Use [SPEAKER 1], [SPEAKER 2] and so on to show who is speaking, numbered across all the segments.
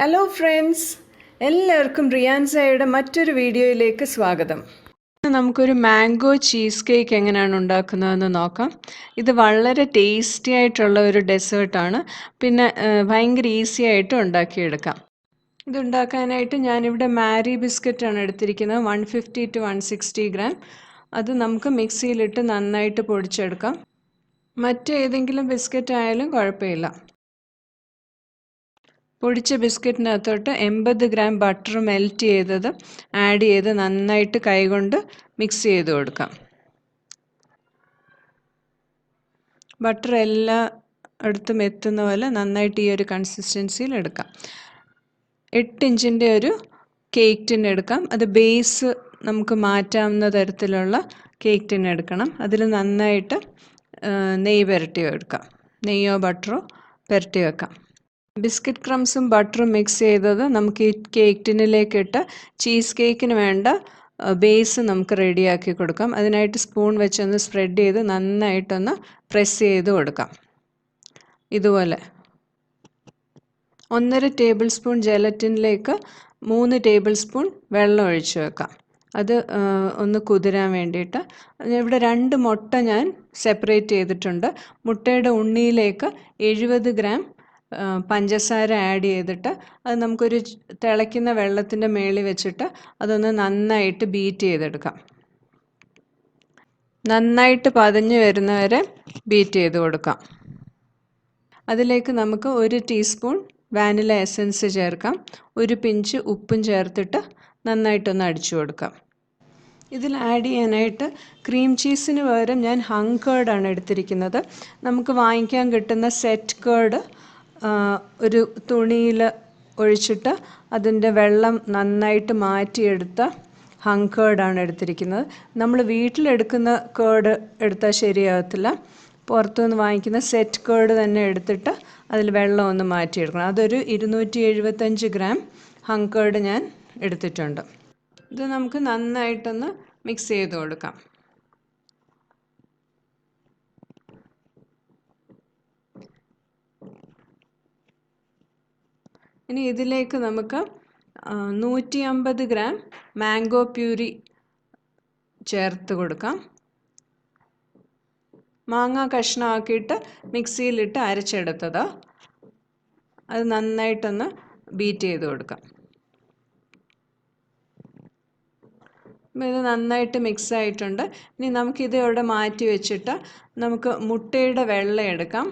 [SPEAKER 1] Hello friends, എല്ലാവർക്കും റിയാൻസയുടെ മറ്റൊരു വീഡിയോയിലേക്ക് സ്വാഗതം. നമുക്കൊരു മാംഗോ ചീസ് കേക്ക് എങ്ങനെയാണ് ഉണ്ടാക്കുന്നതെന്ന് നോക്കാം. ഇത് വളരെ ടേസ്റ്റി ആയിട്ടുള്ള ഒരു ഡെസേർട്ടാണ്. പിന്നെ ഭയങ്കര ഈസി ആയിട്ട് ഉണ്ടാക്കിയെടുക്കാം. ഇതുണ്ടാക്കാനായിട്ട് ഞാനിവിടെ മാരി ബിസ്ക്കറ്റാണ് എടുത്തിരിക്കുന്നത്. 150 to 160 ഗ്രാം. അത് നമുക്ക് മിക്സിയിലിട്ട് നന്നായിട്ട് പൊടിച്ചെടുക്കാം. മറ്റേതെങ്കിലും ബിസ്ക്കറ്റ് ആയാലും കുഴപ്പമില്ല. പൊടിച്ച ബിസ്ക്കറ്റിനകത്തോട്ട് 80 ഗ്രാം ബട്ടർ മെൽറ്റ് ചെയ്തത് ആഡ് ചെയ്ത് നന്നായിട്ട് കൈകൊണ്ട് മിക്സ് ചെയ്ത് കൊടുക്കാം. ബട്ടർ എല്ലായിടത്തും എത്തുന്ന പോലെ നന്നായിട്ട് ഈ ഒരു കൺസിസ്റ്റൻസിയിൽ എടുക്കാം. 8 ഇഞ്ചിൻ്റെ ഒരു കേക്ക് ടിൻ എടുക്കാം. അത് ബേസ് നമുക്ക് മാറ്റാവുന്ന തരത്തിലുള്ള കേക്ക് ടിൻ എടുക്കണം. അതിൽ നന്നായിട്ട് നെയ്യ് പുരട്ടി എടുക്കാം. നെയ്യോ ബട്ടറോ പുരട്ടി വെക്കാം. ബിസ്ക്കറ്റ് ക്രംസും ബട്ടറും മിക്സ് ചെയ്തത് നമുക്ക് ഈ കേക്ക് ടിന്നിലേക്ക് ഇട്ട് ചീസ് കേക്കിന് വേണ്ട ബേസ് നമുക്ക് റെഡിയാക്കി കൊടുക്കാം. അതിനായിട്ട് സ്പൂൺ വെച്ചൊന്ന് സ്പ്രെഡ് ചെയ്ത് നന്നായിട്ടൊന്ന് പ്രസ് ചെയ്ത് കൊടുക്കാം. ഇതുപോലെ 1.5 ടേബിൾ സ്പൂൺ ജെലറ്റിനിലേക്ക് 3 ടേബിൾ സ്പൂൺ വെള്ളം ഒഴിച്ച് വെക്കാം. അത് ഒന്ന് കുതിരാൻ വേണ്ടിയിട്ട്. ഇവിടെ 2 മുട്ട ഞാൻ സെപ്പറേറ്റ് ചെയ്തിട്ടുണ്ട്. മുട്ടയുടെ ഉണ്ണിയിലേക്ക് 70 ഗ്രാം പഞ്ചസാര ആഡ് ചെയ്തിട്ട് അത് നമുക്കൊരു തിളയ്ക്കുന്ന വെള്ളത്തിൻ്റെ മേളിൽ വെച്ചിട്ട് അതൊന്ന് നന്നായിട്ട് ബീറ്റ് ചെയ്തെടുക്കാം. നന്നായിട്ട് പതഞ്ഞ് വരുന്നവരെ ബീറ്റ് ചെയ്ത് കൊടുക്കാം. അതിലേക്ക് നമുക്ക് 1 ടീസ്പൂൺ വാനില എസൻസ് ചേർക്കാം. 1 പിഞ്ച് ഉപ്പും ചേർത്തിട്ട് നന്നായിട്ടൊന്ന് അടിച്ചു കൊടുക്കാം. ഇതിൽ ആഡ് ചെയ്യാനായിട്ട് ക്രീം ചീസിന് പകരം ഞാൻ ഹങ് കേർഡാണ് എടുത്തിരിക്കുന്നത്. നമുക്ക് വാങ്ങിക്കാൻ കിട്ടുന്ന സെറ്റ് കേർഡ് ഒരു തുണിയിൽ ഒഴിച്ചിട്ട് അതിൻ്റെ വെള്ളം നന്നായിട്ട് മാറ്റിയെടുത്ത ഹങ് കേർഡാണ് എടുത്തിരിക്കുന്നത്. നമ്മൾ വീട്ടിലെടുക്കുന്ന കേർഡ് എടുത്താൽ ശരിയാകത്തില്ല. പുറത്തുനിന്ന് വാങ്ങിക്കുന്ന സെറ്റ് കേർഡ് തന്നെ എടുത്തിട്ട് അതിൽ വെള്ളം ഒന്ന് മാറ്റിയെടുക്കണം. അതൊരു 275 ഗ്രാം ഹങ് കേർഡ് ഞാൻ എടുത്തിട്ടുണ്ട്. ഇത് നമുക്ക് നന്നായിട്ടൊന്ന് മിക്സ് ചെയ്ത് കൊടുക്കാം. ഇനി ഇതിലേക്ക് നമുക്ക് 150 ഗ്രാം മാംഗോ പ്യൂരി ചേർത്ത് കൊടുക്കാം. മാങ്ങ കഷ്ണമാക്കിയിട്ട് മിക്സിയിലിട്ട് അരച്ചെടുത്തത്. അത് നന്നായിട്ടൊന്ന് ബീറ്റ് ചെയ്ത് കൊടുക്കാം. ഇത് നന്നായിട്ട് മിക്സ് ആയിട്ടുണ്ട്. ഇനി നമുക്കിത് ഇവിടെ മാറ്റി വെച്ചിട്ട് നമുക്ക് മുട്ടയുടെ വെള്ള എടുക്കാം.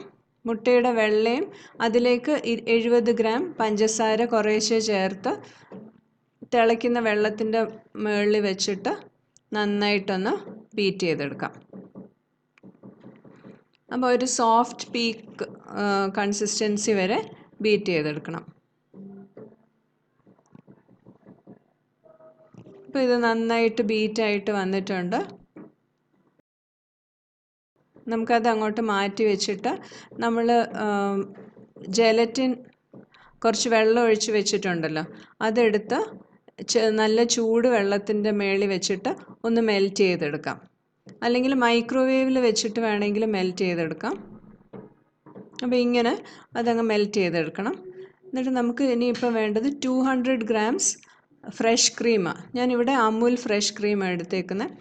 [SPEAKER 1] മുട്ടയുടെ വെള്ളയും അതിലേക്ക് 70 ഗ്രാം പഞ്ചസാര കുറേശ്ശെ ചേർത്ത് തിളയ്ക്കുന്ന വെള്ളത്തിൻ്റെ മുകളിൽ വെച്ചിട്ട് നന്നായിട്ടൊന്ന് ബീറ്റ് ചെയ്തെടുക്കാം. അപ്പോൾ ഒരു സോഫ്റ്റ് പീക്ക് കൺസിസ്റ്റൻസി വരെ ബീറ്റ് ചെയ്തെടുക്കണം. അപ്പോൾ ഇത് നന്നായിട്ട് ബീറ്റായിട്ട് വന്നിട്ടുണ്ട്. നമുക്കത് അങ്ങോട്ട് മാറ്റി വെച്ചിട്ട് നമ്മൾ ജെലറ്റിൻ കുറച്ച് വെള്ളം ഒഴിച്ച് വെച്ചിട്ടുണ്ടല്ലോ, അതെടുത്ത് നല്ല ചൂട് വെള്ളത്തിൻ്റെ മേളിൽ വെച്ചിട്ട് ഒന്ന് മെൽറ്റ് ചെയ്തെടുക്കാം. അല്ലെങ്കിൽ മൈക്രോവേവിൽ വെച്ചിട്ട് വേണമെങ്കിൽ മെൽറ്റ് ചെയ്തെടുക്കാം. അപ്പോൾ ഇങ്ങനെ അതങ്ങ് മെൽറ്റ് ചെയ്തെടുക്കണം. എന്നിട്ട് നമുക്ക് ഇനിയിപ്പോൾ വേണ്ടത് 200 ഗ്രാംസ് ഫ്രഷ് ക്രീമാണ്. ഞാനിവിടെ അമുൽ ഫ്രഷ് ക്രീമാണ് എടുത്തേക്കുന്നത്.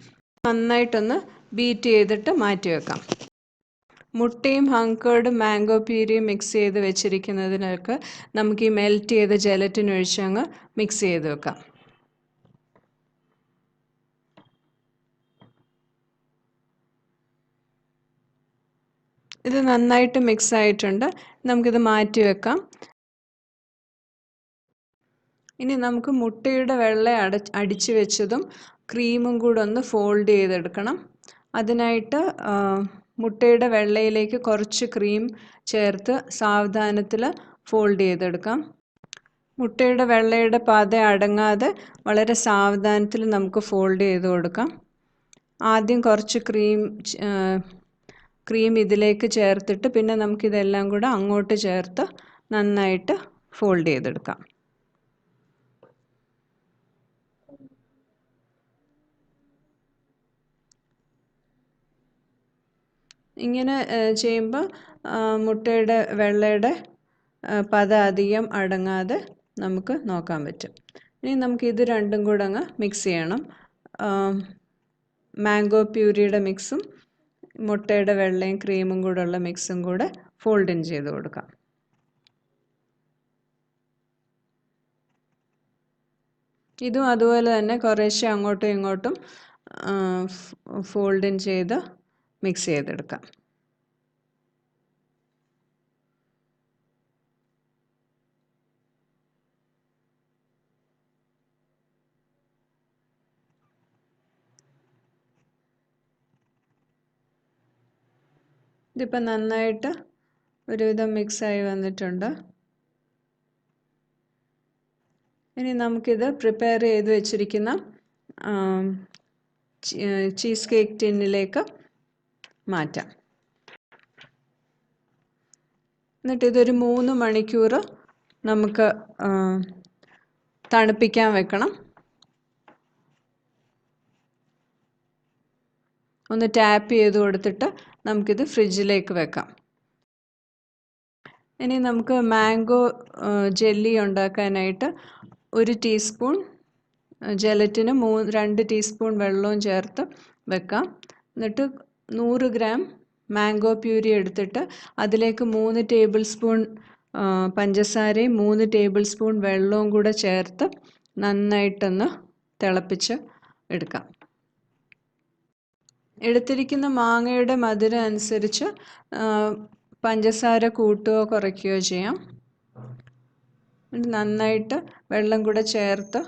[SPEAKER 1] നന്നായിട്ടൊന്ന് ബീറ്റ് ചെയ്തിട്ട് മാറ്റി വെക്കാം. മുട്ടയും ഹങ് കേർഡും മാംഗോ പ്യൂരിയും മിക്സ് ചെയ്ത് വെച്ചിരിക്കുന്നതിനൊക്കെ നമുക്ക് ഈ മെൽറ്റ് ചെയ്ത ജെലറ്റിൻ ഒഴിച്ചങ്ങ് മിക്സ് ചെയ്ത് വെക്കാം. ഇത് നന്നായിട്ട് മിക്സ് ആയിട്ടുണ്ട്. നമുക്കിത് മാറ്റി വെക്കാം. ഇനി നമുക്ക് മുട്ടയുടെ വെള്ള അടിച്ച് വെച്ചതും ക്രീമും കൂടെ ഒന്ന് ഫോൾഡ് ചെയ്തെടുക്കണം. അതിനായിട്ട് മുട്ടയുടെ വെള്ളയിലേക്ക് കുറച്ച് ക്രീം ചേർത്ത് സാവധാനത്തിൽ ഫോൾഡ് ചെയ്തെടുക്കാം. മുട്ടയുടെ വെള്ളയുടെ പത അടങ്ങാതെ വളരെ സാവധാനത്തിൽ നമുക്ക് ഫോൾഡ് ചെയ്ത് കൊടുക്കാം. ആദ്യം കുറച്ച് ക്രീം ഇതിലേക്ക് ചേർത്തിട്ട് പിന്നെ നമുക്കിതെല്ലാം കൂടെ അങ്ങോട്ട് ചേർത്ത് നന്നായിട്ട് ഫോൾഡ് ചെയ്തെടുക്കാം. ഇങ്ങനെ ചെയ്യുമ്പോൾ മുട്ടയുടെ വെള്ളയുടെ പത അധികം അടങ്ങാതെ നമുക്ക് നോക്കാൻ പറ്റും. ഇനി നമുക്ക് ഇത് രണ്ടും കൂടെ അങ്ങ് മിക്സ് ചെയ്യണം. മാംഗോ പ്യൂരിയുടെ മിക്സും മുട്ടയുടെ വെള്ളയും ക്രീമും കൂടെ ഉള്ള മിക്സും കൂടെ ഫോൾഡ് ഇൻ ചെയ്ത് കൊടുക്കാം. ഇതും അതുപോലെ തന്നെ കുറേശ്ശെ അങ്ങോട്ടും ഇങ്ങോട്ടും ഫോൾഡ് ഇൻ ചെയ്ത് മിക്സ് ചെയ്തെടുക്കാം. ഇതിപ്പോൾ നന്നായിട്ട് ഒരുവിധം മിക്സായി വന്നിട്ടുണ്ട്. ഇനി നമുക്കിത് പ്രിപ്പയർ ചെയ്ത് വെച്ചിരിക്കുന്ന ചീസ് കേക്ക് ടിന്നിലേക്ക് മാറ്റാം. എന്നിട്ട് ഇതൊരു 3 മണിക്കൂർ നമുക്ക് തണുപ്പിക്കാൻ വെക്കണം. ഒന്ന് ടാപ്പ് ചെയ്ത് കൊടുത്തിട്ട് നമുക്കിത് ഫ്രിഡ്ജിലേക്ക് വെക്കാം. ഇനി നമുക്ക് മാംഗോ ജെല്ലി ഉണ്ടാക്കാനായിട്ട് 1 ടീസ്പൂൺ ജെലറ്റിന് 2 ടീസ്പൂൺ വെള്ളവും ചേർത്ത് വെക്കാം. എന്നിട്ട് 100 ഗ്രാം മാംഗോ പ്യൂരി എടുത്തിട്ട് അതിലേക്ക് 3 ടേബിൾ സ്പൂൺ പഞ്ചസാരയും 3 ടേബിൾ സ്പൂൺ വെള്ളവും കൂടെ ചേർത്ത് നന്നായിട്ടൊന്ന് തിളപ്പിച്ച് എടുക്കാം. എടുത്തിരിക്കുന്ന മാങ്ങയുടെ മധുരം അനുസരിച്ച് പഞ്ചസാര കൂട്ടുകയോ കുറയ്ക്കുകയോ ചെയ്യാം. നന്നായിട്ട് വെള്ളം കൂടെ ചേർത്ത്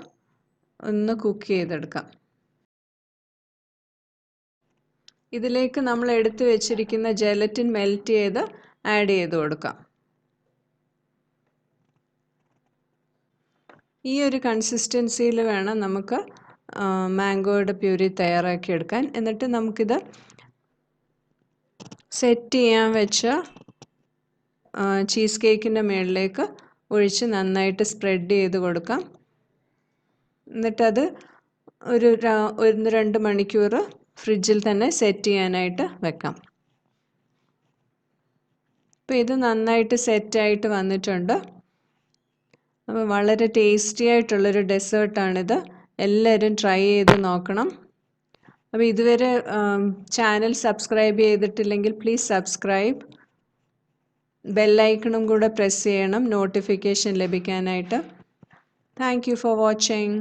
[SPEAKER 1] ഒന്ന് കുക്ക് ചെയ്തെടുക്കാം. ഇതിലേക്ക് നമ്മൾ എടുത്തു വെച്ചിരിക്കുന്ന ജെലറ്റിൻ മെൽറ്റ് ചെയ്ത് ആഡ് ചെയ്ത് കൊടുക്കാം. ഈ ഒരു കൺസിസ്റ്റൻസിയിൽ വേണം നമുക്ക് മാംഗോയുടെ പ്യൂരി തയ്യാറാക്കിയെടുക്കാൻ. എന്നിട്ട് നമുക്കിത് സെറ്റ് ചെയ്യാൻ വെച്ച ചീസ് കേക്കിൻ്റെ മുകളിലേക്ക് ഒഴിച്ച് നന്നായിട്ട് സ്പ്രെഡ് ചെയ്ത് കൊടുക്കാം. എന്നിട്ടത് ഒരു 1-2 മണിക്കൂർ ഫ്രിഡ്ജിൽ തന്നെ സെറ്റ് ചെയ്യാനായിട്ട് വെക്കാം. അപ്പോൾ ഇത് നന്നായിട്ട് സെറ്റായിട്ട് വന്നിട്ടുണ്ട്. അപ്പോൾ വളരെ ടേസ്റ്റി ആയിട്ടുള്ളൊരു ഡെസേർട്ടാണിത്. എല്ലാവരും ട്രൈ ചെയ്ത് നോക്കണം. അപ്പോൾ ഇതുവരെ ചാനൽ സബ്സ്ക്രൈബ് ചെയ്തിട്ടില്ലെങ്കിൽ പ്ലീസ് സബ്സ്ക്രൈബ്. ബെല്ലൈക്കണും കൂടെ പ്രസ് ചെയ്യണം നോട്ടിഫിക്കേഷൻ ലഭിക്കാനായിട്ട്. Thank you for watching.